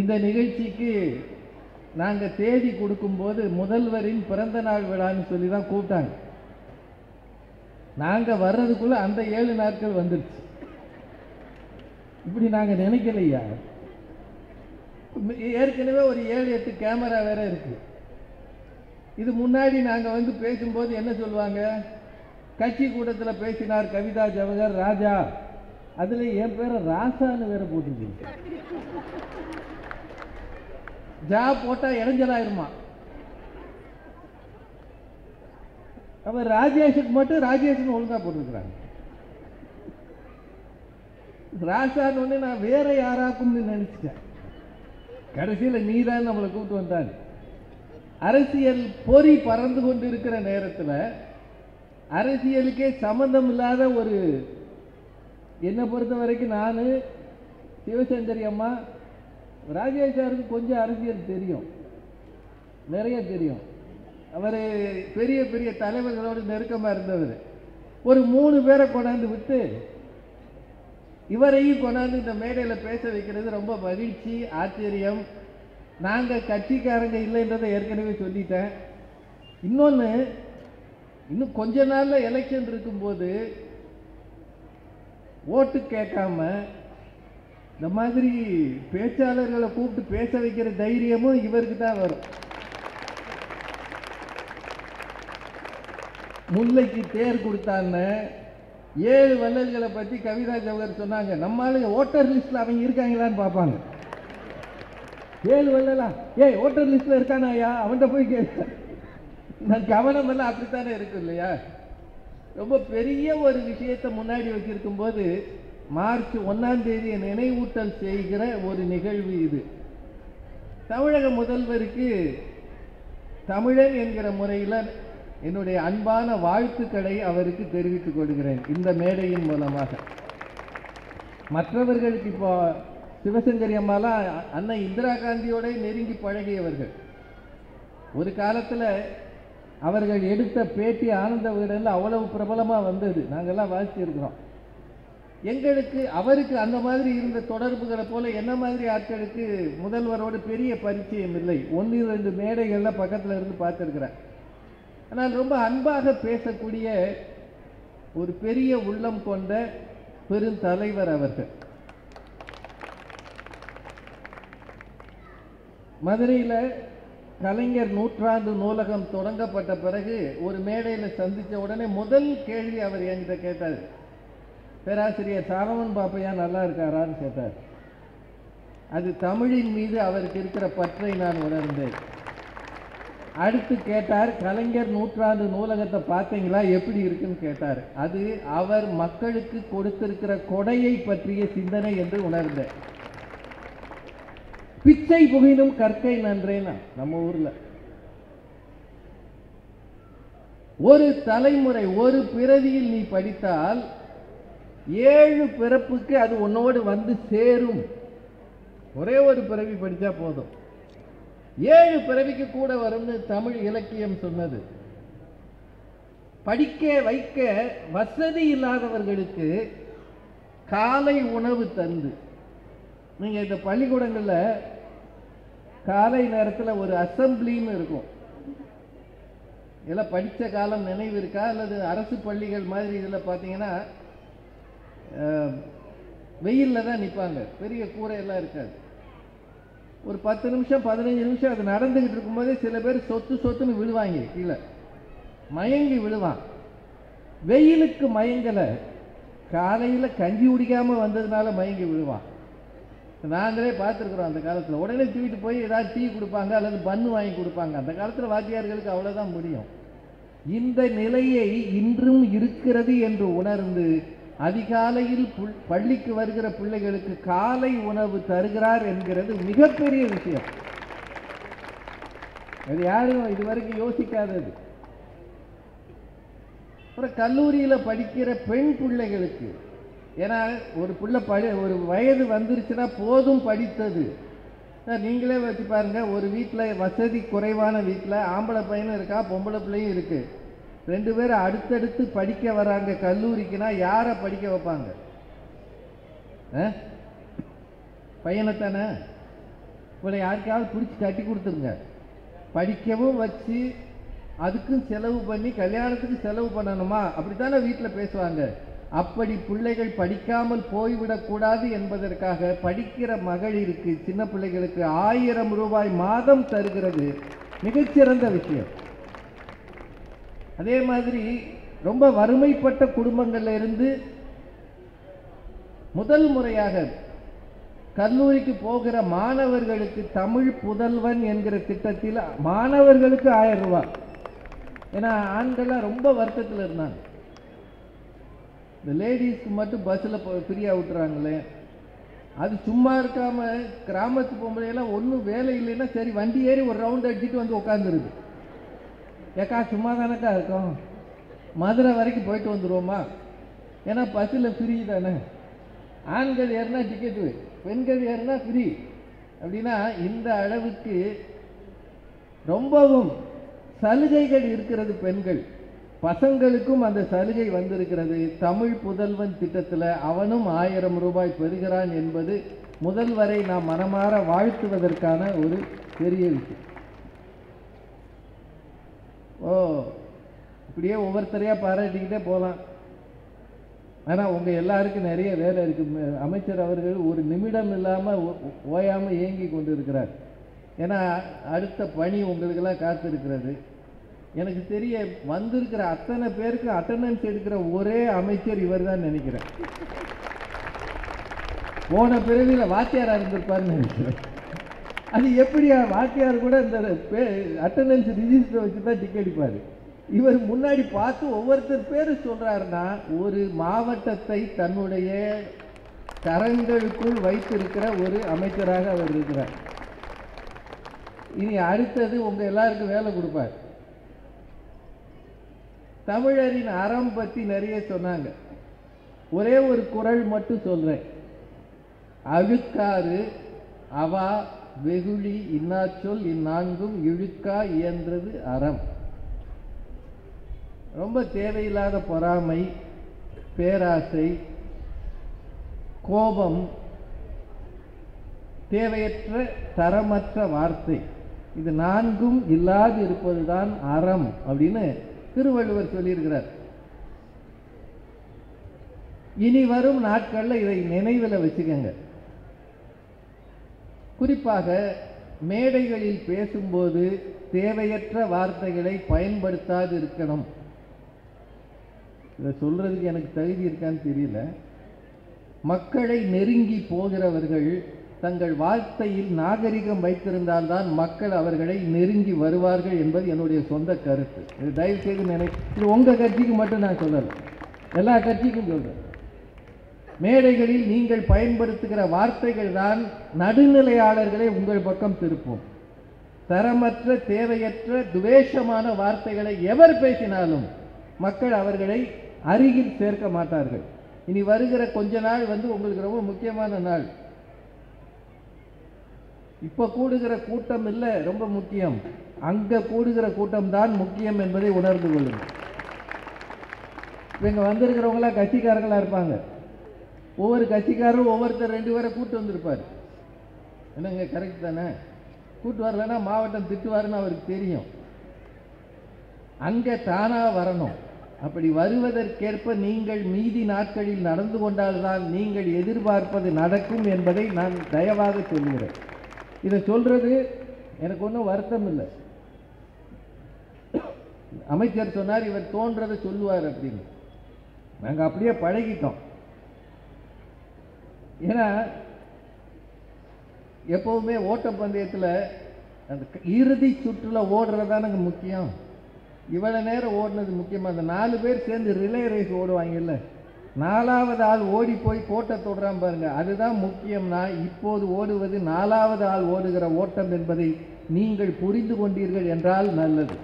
இந்த நிகழ்ச்சிக்கு நாங்கள் தேதி கொடுக்கும்போது முதல்வரின் பிறந்த நாள் விழான்னு சொல்லி தான் கூப்பிட்டாங்க. நாங்கள் வர்றதுக்குள்ள அந்த 7 நாட்கள் வந்துடுச்சு. இப்படி நாங்கள் நினைக்கலையா? ஏற்கனவே ஒரு 7-8 கேமரா வேற இருக்கு. இது முன்னாடி நாங்கள் வந்து பேசும்போது என்ன சொல்லுவாங்க, கட்சி கூட்டத்தில் பேசினார் கவிதா ஜவஹர் ராஜா, அதில் என் பேரை ராசான்னு வேற போட்டுருக்கு. ஜா போட்டால் இடைஞ்சலாயிருமா? அவர் ராஜேஷுக்கு மட்டும் ராஜேஷ்னு ஒழுங்காக போட்டுருக்குறாங்க. ராசான்னு ஒன்று நான் வேற யாராக்கும்னு நினச்சிட்டேன். கடைசியில் நீ தான் நம்மளை கூப்பிட்டு வந்தாங்க. அரசியல் பொறி பறந்து கொண்டு இருக்கிற நேரத்தில் அரசியலுக்கே சம்பந்தம் இல்லாத ஒரு, என்னை பொறுத்த வரைக்கும் நான் சிவசங்கரி அம்மா, ராஜேஷ் சாருக்கு கொஞ்சம் அரசியல் தெரியும், நிறைய தெரியும். அவர் பெரிய பெரிய தலைவர்களோடு நெருக்கமாக இருந்தவர். ஒரு 3 பேரை கொண்டாந்து விட்டு இவரையும் கொண்டாந்து இந்த மேடையில் பேச வைக்கிறது ரொம்ப மகிழ்ச்சி, ஆச்சரியம். நாங்கள் கட்சிக்காரங்க இல்லைன்றதை ஏற்கனவே சொல்லிட்டேன். இன்னொன்று, இன்னும் கொஞ்ச நாளில் எலெக்ஷன் இருக்கும்போது ஓட்டு கேட்காம இந்த மாதிரி பேச்சாளர்களை கூப்பிட்டு பேச வைக்கிற தைரியமும் இவருக்கு தான் வரும். முல்லைக்கு தேர் கொடுத்தான்னு 7 வள்ளல்களை பற்றி கவிதா ஜவஹர் சொன்னாங்க. நம்ம ஆளுங்க ஓட்டர் லிஸ்ட்டில் அவங்க இருக்காங்களான்னு பார்ப்பாங்க. 7 வள்ளலா, ஓட்டர் லிஸ்ட்டில் இருக்கானா ஐயா, அவன்கிட்ட போய் கேட்க. நான் கவனம் எல்லாம் அப்படித்தானே இருக்கு இல்லையா? ரொம்ப பெரிய ஒரு விஷயத்தை முன்னாடி வச்சிருக்கும் போது மார்ச் 1ஆம் தேதி நினைவூட்டல் செய்கிற ஒரு நிகழ்வு இது. தமிழக முதல்வருக்கு தமிழன் என்கிற முறையில் என்னுடைய அன்பான வாழ்த்துக்களை அவருக்கு தெரிவித்துக் கொள்கிறேன் இந்த மேடையின் மூலமாக. மற்றவர்களுக்கு இப்போ சிவசங்கரி அம்மாலாம் அன்னை இந்திரா காந்தியோட நெருங்கி பழகியவர்கள். ஒரு காலத்தில் அவர்கள் எடுத்த பேட்டி ஆனந்த விகடனில் அவ்வளவு பிரபலமாக வந்தது, நாங்கள்லாம் வாசிச்சிருக்கிறோம். எங்களுக்கு அவருக்கு அந்த மாதிரி இருந்த தொடர்புகளை போல என்ன மாதிரி ஆட்களுக்கு முதல்வரோடு பெரிய பரிச்சயம் இல்லை. 1-2 மேடைகளில் பக்கத்தில் இருந்து பார்த்துருக்கிறேன். ஆனால் ரொம்ப அன்பாக பேசக்கூடிய ஒரு பெரிய உள்ளம் கொண்ட பெருந்தலைவர் அவர்கள். மதுரையில் கலைஞர் 100ஆண்டு நூலகம் தொடங்கப்பட்ட பிறகு ஒரு மேடையில் சந்தித்த உடனே முதல் கேள்வி அவர் என்கிட்ட கேட்டார், பேராசிரியர் சாலமன் பாப்பையா நல்லா இருக்காரான்னு கேட்டார். அது தமிழின் மீது அவருக்கு இருக்கிற பற்றை நான் உணர்ந்தேன். அடுத்து கேட்டார், கலைஞர் 100ஆண்டு நூலகத்தை பார்த்தீங்களா, எப்படி இருக்குன்னு கேட்டார். அது அவர் மக்களுக்கு கொடுத்திருக்கிற கொடையை பற்றிய சிந்தனை என்று உணர்ந்தேன். பிச்சை புகினும் கற்கை நன்றேனா நம்ம ஊர்ல ஒரு தலைமுறை ஒரு பிறவியில் நீ படித்தால் 7 பிறப்புக்கு அது உன்னோடு வந்து சேரும். ஒரே ஒரு பிறவி படித்தா போதும், 7 பிறவிக்கு கூட வரும்னு தமிழ் இலக்கியம் சொன்னது. படிக்க வைக்க வசதி இல்லாதவர்களுக்கு காலை உணவு தந்து, நீங்கள் இந்த பள்ளிக்கூடங்களில் காலை நேரத்தில் ஒரு அசம்பிளின்னு இருக்கும். இதெல்லாம் படித்த காலம் நினைவு இருக்கா? அல்லது அரசு பள்ளிகள் மாதிரி இதில் பார்த்தீங்கன்னா வெயிலில் தான் நிற்பாங்க, பெரிய கூரையெல்லாம் இருக்காது. ஒரு 10 நிமிஷம் 15 நிமிஷம் அது நடந்துக்கிட்டு இருக்கும்போதே சில பேர் சொத்துன்னு விழுவாங்க, கீழே மயங்கி விழுவான். வெயிலுக்கு மயங்கலை, காலையில் கஞ்சி குடிக்காமல் வந்ததுனால மயங்கி விழுவான். நாங்களே பார்த்துருக்குறோம் அந்த காலத்தில். உடனே தூக்கிட்டு போய் ஏதாவது டீ கொடுப்பாங்க அல்லது பன்னு வாங்கி கொடுப்பாங்க. அந்த காலத்தில் வாத்தியார்களுக்கு அவ்வளோதான் முடியும். இந்த நிலையை இன்றும் இருக்கிறது என்று உணர்ந்து அதிகாலையில் பள்ளிக்கு வருகிற பிள்ளைகளுக்கு காலை உணவு தருகிறார் என்கிறது மிகப்பெரிய விஷயம். அது யாரும் இதுவரைக்கும் யோசிக்காதது. அப்புறம் கல்லூரியில் படிக்கிற பெண் பிள்ளைகளுக்கு, ஏன்னா ஒரு பிள்ளை ஒரு வயது வந்துருச்சுன்னா போதும் படித்தது. நீங்களே வச்சு பாருங்க, ஒரு வீட்டில் வசதி குறைவான வீட்டில் ஆம்பளை பையனும் இருக்கா, பொம்பளை பிள்ளையும் இருக்கு. 2 பேரும் அடுத்தடுத்து படிக்க வராங்க கல்லூரிக்குன்னா யாரை படிக்க வைப்பாங்க? பையனைத்தானே. இவளை யாருக்காவது பிடிச்சி கட்டி கொடுத்துருங்க. படிக்கவும் வச்சு அதுக்கும் செலவு பண்ணி கல்யாணத்துக்கு செலவு பண்ணணுமா? அப்படித்தானே வீட்டில் பேசுவாங்க. அப்படி பிள்ளைகள் படிக்காமல் போய்விடக்கூடாது என்பதற்காக படிக்கிற மகளிருக்கு, சின்ன பிள்ளைகளுக்கு 1000 ரூபாய் மாதம் தருகிறது மிகச்சிறந்த விஷயம். அதே மாதிரி ரொம்ப வறுமைப்பட்ட குடும்பங்கள்ல இருந்து முதல் முறையாக கல்லூரிக்கு போகிற மாணவர்களுக்கு தமிழ் புதல்வன் என்கிற திட்டத்தில் மாணவர்களுக்கு 1000 ரூபாய். ஏன்னா ஆண்கள்லாம் ரொம்ப வருத்தத்தில் இருந்தாங்க. இந்த லேடிஸ்க்கு மட்டும் பஸ்ஸில் ஃப்ரீயாக விட்டுறாங்களே, அது சும்மா இருக்காம கிராமத்து பொம்பளையெல்லாம் ஒன்றும் வேலை இல்லைன்னா சரி வண்டி ஏறி ஒரு ரவுண்ட் அடிச்சுட்டு வந்து உட்காந்துருக்கு. ஏக்கா சும்மா தானக்கா இருக்கும், மதுரை வரைக்கும் போயிட்டு வந்துடுவோமா? ஏன்னா பஸ்ஸில் ஃப்ரீ தானே. ஆண்கள் ஏறினா டிக்கெட்டு, பெண்கள் ஏறினா ஃப்ரீ. அப்படின்னா இந்த அளவுக்கு ரொம்பவும் சலுகைகள் இருக்கிறது. பெண்கள் பசங்களுக்கும் அந்த சலுகை வந்திருக்கிறது. தமிழ் புதல்வன் திட்டத்தில் அவனும் 1000 ரூபாய் பெறுகிறான் என்பது முதல்வரை நாம் மனமாற வாழ்த்துவதற்கான ஒரு பெரிய விஷயம். இப்படியே ஒவ்வொருத்தரையாக பாராட்டிக்கிட்டே போகலாம். ஆனால் உங்கள் எல்லாருக்கும் நிறைய வேலை இருக்குது. அமைச்சர் அவர்கள் ஒரு நிமிடம் இல்லாமல் ஓயாமல் இயங்கி கொண்டு இருக்கிறார். ஏன்னா அடுத்த பணி உங்களுக்கெல்லாம் காத்திருக்கிறது. எனக்கு தெரிய வந்திருக்கிற அத்தனை பேருக்கு அட்டண்டன்ஸ் எடுக்கிற ஒரே அமைச்சர் இவர் தான் நினைக்கிறேன். போன பிறவியில் வாத்தியாராக இருந்திருப்பார்னு நினைக்கிறேன். அது எப்படியா வாத்தியார் கூட இந்த அட்டண்டன்ஸ் ரிஜிஸ்டர் வச்சு தான் டிக்கெட் அடிப்பார். இவர் முன்னாடி பார்த்து ஒவ்வொருத்தர் பேர் சொல்றாருன்னா ஒரு மாவட்டத்தை தன்னுடைய கரங்களுக்குள் வைத்திருக்கிற ஒரு அமைச்சராக அவர் இருக்கிறார். இனி அடுத்தது உங்க எல்லாருக்கும் வேலை கொடுப்பார். தமிழரின் அறம் பற்றி நிறைய சொன்னாங்க. ஒரே ஒரு குறள் மட்டும் சொல்றேன். அழுக்காறு அவா வெகுளி இன்னாச்சொல் இந்நான்கும் இழுக்கா இயன்றது அறம். ரொம்ப தேவையில்லாத பொறாமை, பேராசை, கோபம், தேவையற்ற தரமற்ற வார்த்தை, இது நான்கும் இல்லாது இருப்பதுதான் அறம் அப்படின்னு திருவள்ளுவர் சொல்லியிருக்கிறார். இனி வரும் நாட்களில் இதை நினைவில் வச்சுக்கங்க. குறிப்பாக மேடைகளில் பேசும்போது தேவையற்ற வார்த்தைகளை பயன்படுத்தாது இருக்கணும். இதை சொல்றதுக்கு எனக்கு தகுதி இருக்கான்னு தெரியல. மக்களை நெருங்கி போகிறவர்கள் தங்கள் வார்த்தையில் நாகரிகம் வைத்திருந்தால்தான் மக்கள் அவர்களை நெருங்கி வருவார்கள் என்பது என்னுடைய சொந்த கருத்து. இது தயவு செய்து இது உங்க கட்சிக்கு மட்டும் நான் சொல்லலை, எல்லா கட்சிக்கும் சொல்றேன். மேடைகளில் நீங்கள் பயன்படுத்துகிற வார்த்தைகள் தான் நடுநிலையாளர்களை உங்கள் பக்கம் திருப்பும். தரமற்ற தேவையற்ற துவேஷமான வார்த்தைகளை எவர் பேசினாலும் மக்கள் அவர்களை அருகில் சேர்க்க மாட்டார்கள். இனி வருகிற கொஞ்ச நாள் உங்களுக்கு ரொம்ப முக்கியமான நாள். இப்ப கூடுகிற கூட்டம் இல்லை ரொம்ப முக்கியம், அங்க கூடுகிற கூட்டம் தான் முக்கியம் என்பதை உணர்ந்து கொள்ளுங்கள். இங்க வந்திருக்கிறவங்களா கட்சிக்காரங்களா இருப்பாங்க. ஒவ்வொரு கட்சிக்காரரும் ஒவ்வொருத்தர் 2 பேரை கூட்டு வந்திருப்பார். என்னங்க கரெக்ட் தானே? கூட்டு வரலன்னா மாவட்டம் திட்டுவாருன்னு அவருக்கு தெரியும். அங்க தானா வரணும். அப்படி வருவதற்கேற்ப நீங்கள் மீதி நாட்களில் நடந்து கொண்டால்தான் நீங்கள் எதிர்பார்ப்பது நடக்கும் என்பதை நான் தயவாக சொல்கிறேன். இதை சொல்றது எனக்கு ஒன்றும் வருத்தம் இல்லை. அமைச்சர் சொன்னார் இவர் தோன்றதை சொல்லுவார் அப்படின்னு. நாங்கள் அப்படியே பழகிட்டோம். ஏன்னா எப்பவுமே ஓட்டப்பந்தயத்தில் அந்த இறுதி சுற்றுல ஓடுறதானங்க முக்கியம். இவ்வளவு நேரம் ஓடுனது முக்கியமா? அந்த 4 பேர் சேர்ந்து ரிலே ரேஸ் ஓடுவாங்கல்ல, 4வது ஆள் ஓடி போய் கோட்டை தொடுறான் பாருங்க, அதுதான் முக்கியம்னா இப்போது ஓடுவது 4வது ஆள் ஓடுகிற ஓட்டம் என்பதை நீங்கள் புரிந்து கொண்டீர்கள் என்றால் நல்லது.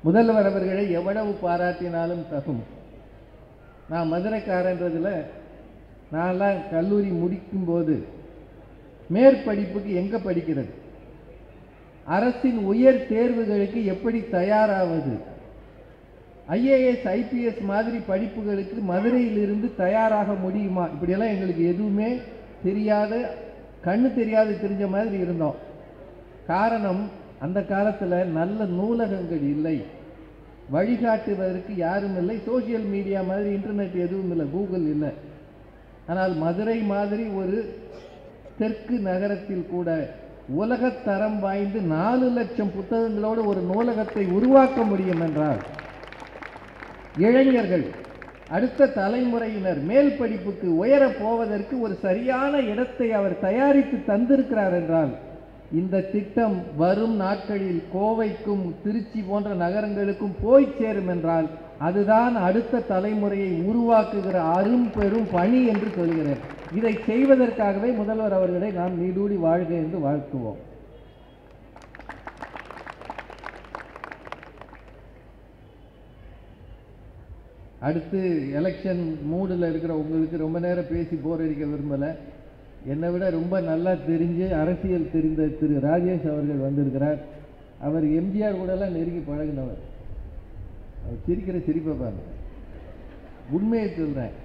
முதல்வர் அவர்களை எவ்வளவு பாராட்டினாலும் தகும். நான் மதுரைக்காரன்றதுல நான்லாம் கல்லூரி முடிக்கும் போது மேற்படிப்புக்கு எங்க படிக்கிறது, அரசின் உயர் தேர்வுகளுக்கு எப்படி தயாராவது, ஐஏஎஸ் ஐபிஎஸ் மாதிரி படிப்புகளுக்கு மதுரையிலிருந்து தயாராக முடியுமா? இப்படியெல்லாம் எங்களுக்கு எதுவுமே தெரியாத, கண்ணு தெரியாது தெரிஞ்ச மாதிரி இருந்தோம். காரணம், அந்த காலத்தில் நல்ல நூலகங்கள் இல்லை, வழிகாட்டுவதற்கு யாரும் இல்லை, சோசியல் மீடியா மாதிரி இன்டர்நெட் எதுவும் இல்லை, கூகுள் இல்லை. ஆனால் மதுரை மாதிரி ஒரு தெற்கு நகரத்தில் கூட உலகத்தரம் வாய்ந்து 4 லட்சம் புத்தகங்களோடு ஒரு நூலகத்தை உருவாக்க முடியும் என்றால், இளைஞர்கள், அடுத்த தலைமுறையினர் மேல் படிப்புக்கு உயரப் போவதற்கு ஒரு சரியான இடத்தை அவர் தயாரித்து தந்திருக்கிறார் என்றால், இந்த திட்டம் வரும் நாட்களில் கோவைக்கும் திருச்சி போன்ற நகரங்களுக்கும் போய் சேரும் என்றால், அதுதான் அடுத்த தலைமுறையை உருவாக்குகிற பெரும் பணி என்று சொல்கிறேன். இதை செய்வதற்காகவே முதல்வர் அவர்களை நாம் நீடூழி வாழ்க என்று வாழ்த்துவோம். அடுத்து எலெக்ஷன் மூடில் இருக்கிற உங்களுக்கு ரொம்ப நேரம் பேசி போர் அடிக்க விரும்பலை. என்னை விட ரொம்ப நல்லா தெரிஞ்சு அரசியல் தெரிந்த திரு ராஜேஷ் அவர்கள் வந்திருக்கிறார். அவர் எம்ஜிஆர் கூடலாம் நெருங்கி பழகினவர். அவர் சிரிக்கிற சிரிப்பை பாருங்க. உண்மையை சொல்கிறேன்,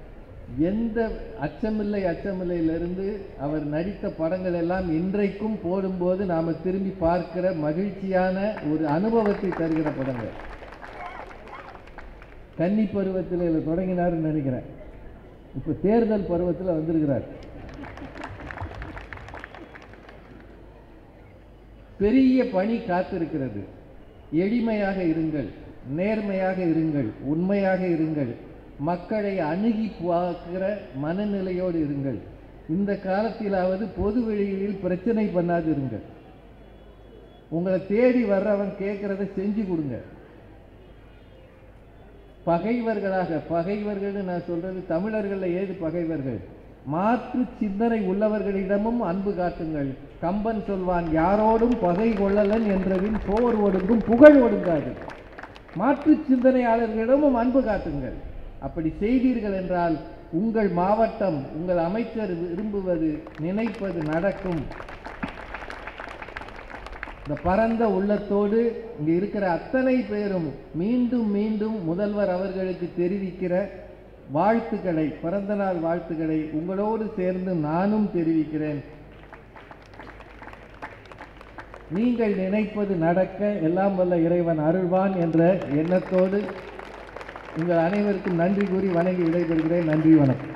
எந்த அச்சமில்லையிலிருந்து அவர் நடித்த படங்கள் எல்லாம் இன்றைக்கும் போடும்போது நாம் திரும்பி பார்க்கிற மகிழ்ச்சியான ஒரு அனுபவத்தை தருகிற படங்கள். கன்னி பருவத்தில் இதில் தொடங்கினார்னு நினைக்கிறேன். இப்போ தேர்தல் பருவத்தில் வந்திருக்கிறார். பெரிய பணி காத்திருக்கிறது. எளிமையாக இருங்கள், நேர்மையாக இருங்கள், உண்மையாக இருங்கள், மக்களை அணுகி பார்க்கிற மனநிலையோடு இருங்கள். இந்த காலத்திலாவது பொது வெளியில் பிரச்சனை பண்ணாது இருங்கள். உங்களை தேடி வர்றவன் கேட்கறத செஞ்சு கொடுங்க. பகைவர்கள் நான் சொல்றது தமிழர்கள் ஏது பகைவர்கள், மாற்று சிந்தனை உள்ளவர்களிடமும் அன்பு காட்டுங்கள். கம்பன் சொல்வான், யாரோடும் பகை கொள்ளலன் என்றதின் போர் ஒடுங்கும் புகழ் ஒடுங்காது. மாற்று சிந்தனையாளர்களிடமும் அன்பு காட்டுங்கள். அப்படி செய்தீர்கள் என்றால் உங்கள் மாவட்டம், உங்கள் அமைச்சர் விரும்புவது நினைப்பது நடக்கும். இந்த பரந்த உள்ளத்தோடு இங்கே இருக்கிற அத்தனை பேரும் மீண்டும் மீண்டும் முதல்வர் அவர்களுக்கு தெரிவிக்கிற வாழ்த்துக்களை, பிறந்தநாள் வாழ்த்துக்களை உங்களோடு சேர்ந்து நானும் தெரிவிக்கிறேன். நீங்கள் நினைப்பது நடக்க எல்லாம் வல்ல இறைவன் அருள்வான் என்ற எண்ணத்தோடு உங்கள் அனைவருக்கும் நன்றி கூறி வணங்கி விடைபெறுகிறேன். நன்றி, வணக்கம்.